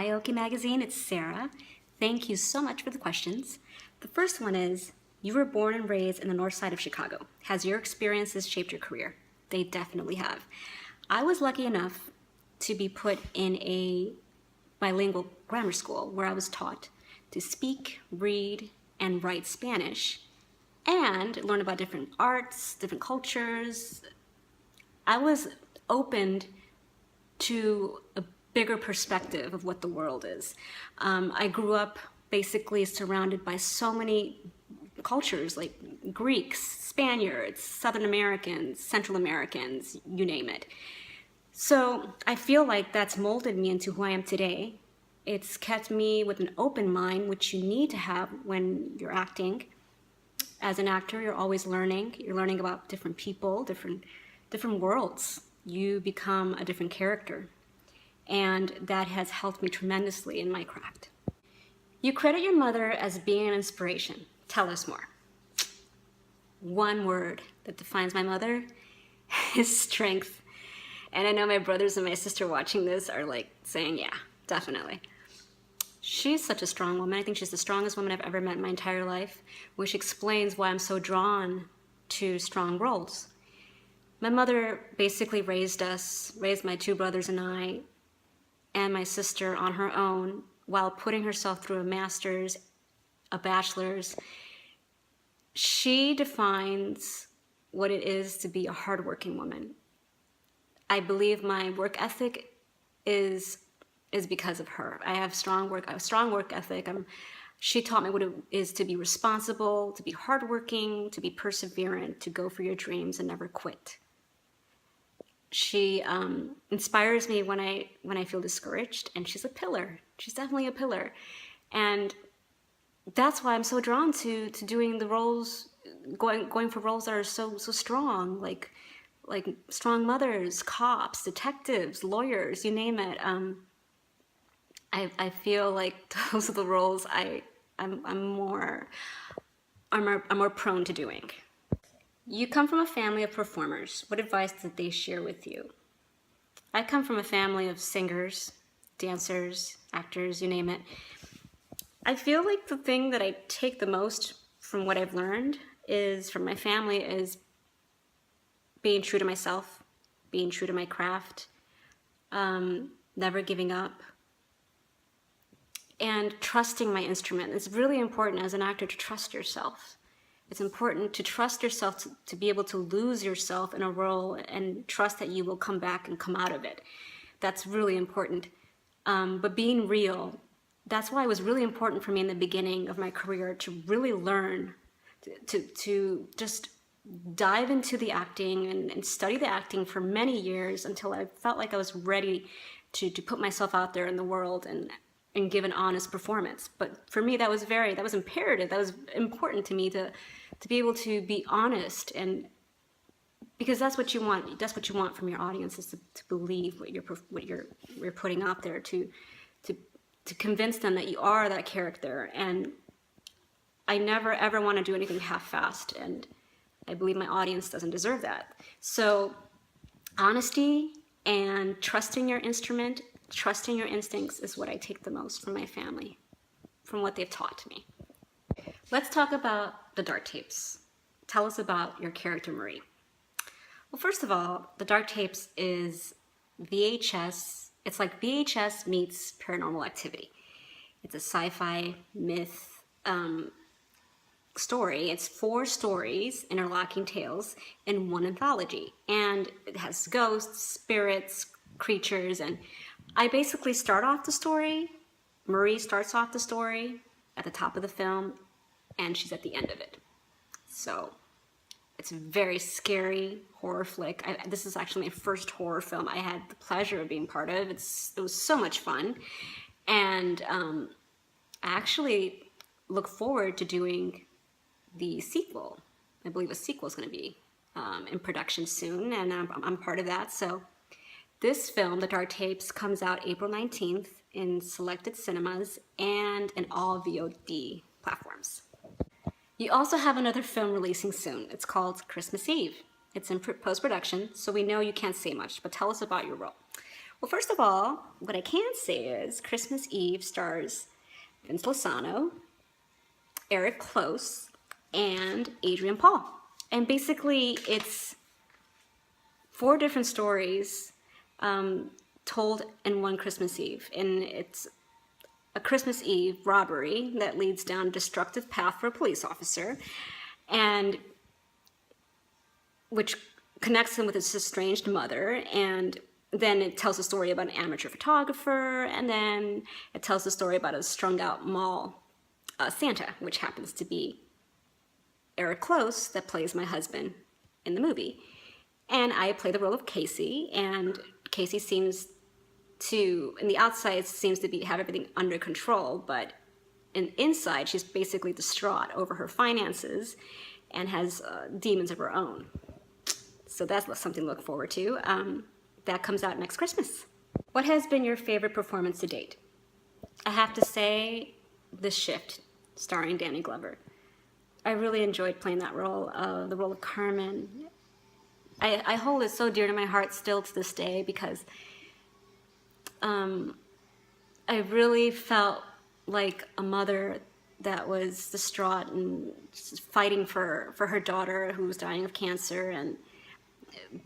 Hi, Occhi magazine, it's Sarah. Thank you so much for the questions. The first one is, you were born and raised in the north side of Chicago. Has your experiences shaped your career? They definitely have. I was lucky enough to be put in a bilingual grammar school where I was taught to speak, read, and write Spanish and learn about different arts, different cultures. I was opened to a bigger perspective of what the world is. I grew up basically surrounded by so many cultures like Greeks, Spaniards, Southern Americans, Central Americans, you name it. So I feel like that's molded me into who I am today. It's kept me with an open mind, which you need to have when you're acting. As an actor, you're always learning. You're learning about different people, different worlds. You become a different character. And that has helped me tremendously in my craft. You credit your mother as being an inspiration. Tell us more. One word that defines my mother is strength. And I know my brothers and my sister watching this are like saying, yeah, definitely. She's such a strong woman. I think she's the strongest woman I've ever met in my entire life, which explains why I'm so drawn to strong roles. My mother basically raised my two brothers and I, and my sister on her own, while putting herself through a master's, a bachelor's. She defines what it is to be a hardworking woman. I believe my work ethic is because of her. I have a strong work ethic. She taught me what it is to be responsible, to be hardworking, to be perseverant, to go for your dreams and never quit. She inspires me when I feel discouraged, and she's a pillar. She's definitely a pillar. And that's why I'm so drawn to doing the roles, going for roles that are so strong, like strong mothers, cops, detectives, lawyers, you name it. I feel like those are the roles I'm more prone to doing. You come from a family of performers. What advice did they share with you? I come from a family of singers, dancers, actors, you name it. I feel like the thing that I take the most from what I've learned from my family is being true to myself, being true to my craft, never giving up, and trusting my instrument. It's really important as an actor to trust yourself. It's important to trust yourself, to be able to lose yourself in a role and trust that you will come back and come out of it. That's really important. But being real, that's why it was really important for me in the beginning of my career to really learn, to just dive into the acting and study the acting for many years until I felt like I was ready to put myself out there in the world and give an honest performance. But for me, that was imperative. That was important to me to be able to be honest, and because that's what you want. That's what you want from your audience, is to believe what you're putting out there, to convince them that you are that character. And I never ever want to do anything half-assed, and I believe my audience doesn't deserve that. So honesty and trusting your instrument, trusting your instincts is what I take the most from my family, from what they've taught me. Let's talk about the dark tapes. Tell us about your character, Marie. Well, first of all, the dark tapes is VHS. It's like VHS meets Paranormal Activity. It's a sci-fi myth story. It's 4 stories, interlocking tales, in one anthology. And it has ghosts, spirits, creatures, and I basically start off the story. Marie starts off the story at the top of the film, and she's at the end of it. So it's a very scary horror flick. This is actually my first horror film I had the pleasure of being part of. It was so much fun. And I actually look forward to doing the sequel. I believe a sequel is going to be in production soon, and I'm part of that. So this film, The Dark Tapes, comes out April 19th in selected cinemas and in all VOD platforms. You also have another film releasing soon. It's called Christmas Eve. It's in post-production, so we know you can't say much, but tell us about your role. Well, first of all, what I can say is Christmas Eve stars Vince Lozano, Eric Close, and Adrian Paul. And basically, it's 4 different stories told in one Christmas Eve. And it's a Christmas Eve robbery that leads down a destructive path for a police officer, and which connects him with his estranged mother. And then it tells a story about an amateur photographer, and then it tells the story about a strung out mall Santa, which happens to be Eric Close, that plays my husband in the movie. And I play the role of Casey, and Casey seems to, in the outside, seems to have everything under control, but inside, she's basically distraught over her finances and has demons of her own. So that's something to look forward to. That comes out next Christmas. What has been your favorite performance to date? I have to say, The Shift, starring Danny Glover. I really enjoyed playing that role, the role of Carmen. I hold it so dear to my heart still to this day, because I really felt like a mother that was distraught and fighting for her daughter who was dying of cancer, and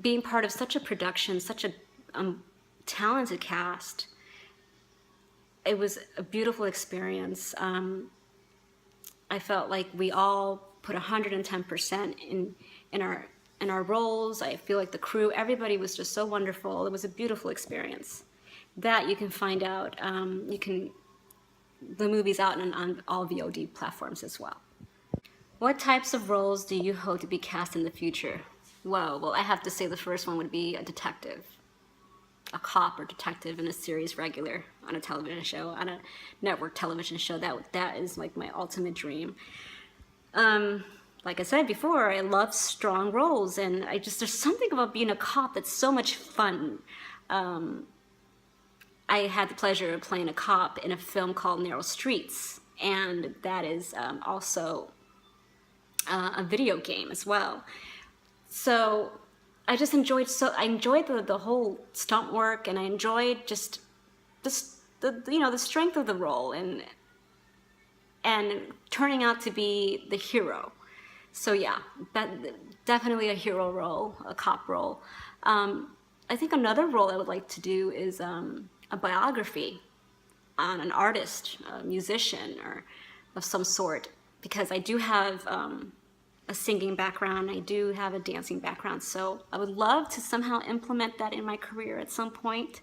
being part of such a production, such a talented cast. It was a beautiful experience. I felt like we all put 110% in our roles. I feel like the crew, everybody was just so wonderful. It was a beautiful experience. That you can find out. The movie's out on all VOD platforms as well. What types of roles do you hope to be cast in the future? Well, I have to say the first one would be a detective, a cop or detective in a series regular on a television show, on a network television show. That is like my ultimate dream. Like I said before, I love strong roles, and there's something about being a cop that's so much fun. I had the pleasure of playing a cop in a film called Narrow Streets, and that is also a video game as well. So I enjoyed the whole stunt work, and I enjoyed just the strength of the role and turning out to be the hero. So yeah, that definitely a hero role, a cop role. I think another role I would like to do is a biography on an artist, a musician, or of some sort, because I do have a singing background, I do have a dancing background, so I would love to somehow implement that in my career at some point,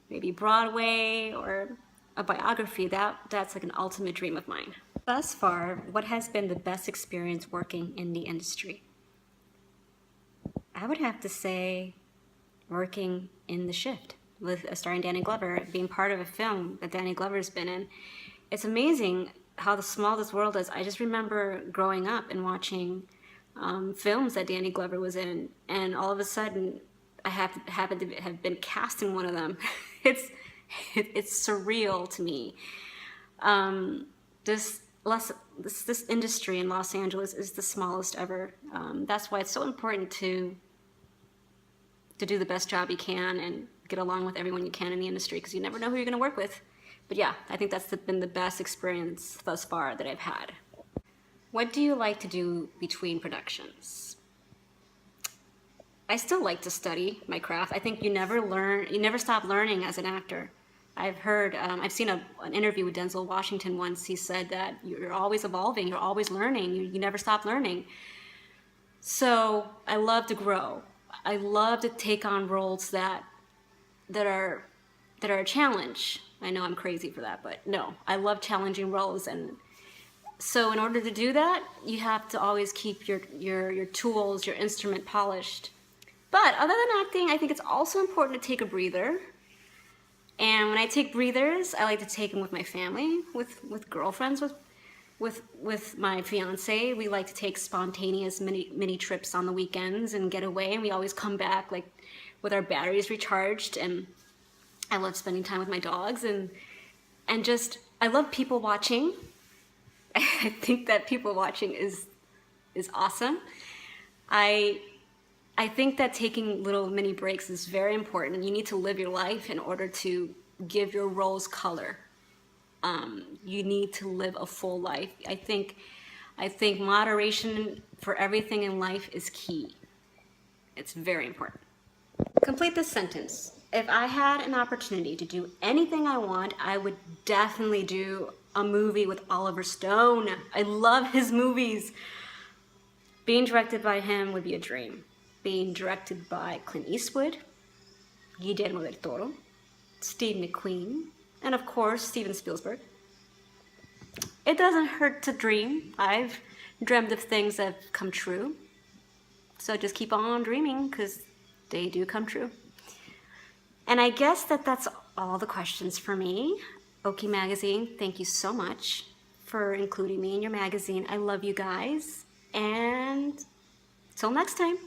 maybe Broadway or a biography. That's like an ultimate dream of mine. Thus far, what has been the best experience working in the industry? I would have to say working in The Shift with starring Danny Glover, being part of a film that Danny Glover's been in. It's amazing how small this world is. I just remember growing up and watching films that Danny Glover was in, and all of a sudden I happened to have been cast in one of them. It's surreal to me. This industry in Los Angeles is the smallest ever. That's why it's so important to do the best job you can and get along with everyone you can in the industry, because you never know who you're going to work with. But yeah, I think that's been the best experience thus far that I've had. What do you like to do between productions? I still like to study my craft. I think you never stop learning as an actor. I've seen an interview with Denzel Washington once. He said that you're always evolving, you're always learning, you never stop learning. So I love to grow. I love to take on roles that are a challenge. I know I'm crazy for that, but no, I love challenging roles. And so in order to do that, you have to always keep your tools, your instrument polished. But other than acting, I think it's also important to take a breather. And when I take breathers, I like to take them with my family, with girlfriends, with my fiance. We like to take spontaneous mini trips on the weekends and get away, and we always come back like with our batteries recharged. And I love spending time with my dogs, and just I love people watching. I think that people watching is awesome. I I think that taking little mini breaks is very important. You need to live your life in order to give your roles color. You need to live a full life. I think moderation for everything in life is key. It's very important. Complete this sentence. If I had an opportunity to do anything I want, I would definitely do a movie with Oliver Stone. I love his movies. Being directed by him would be a dream. Being directed by Clint Eastwood, Guillermo del Toro, Steve McQueen, and of course, Steven Spielberg. It doesn't hurt to dream. I've dreamt of things that have come true. So just keep on dreaming, because they do come true. And I guess that's all the questions for me. Occhi Magazine, thank you so much for including me in your magazine. I love you guys. And till next time.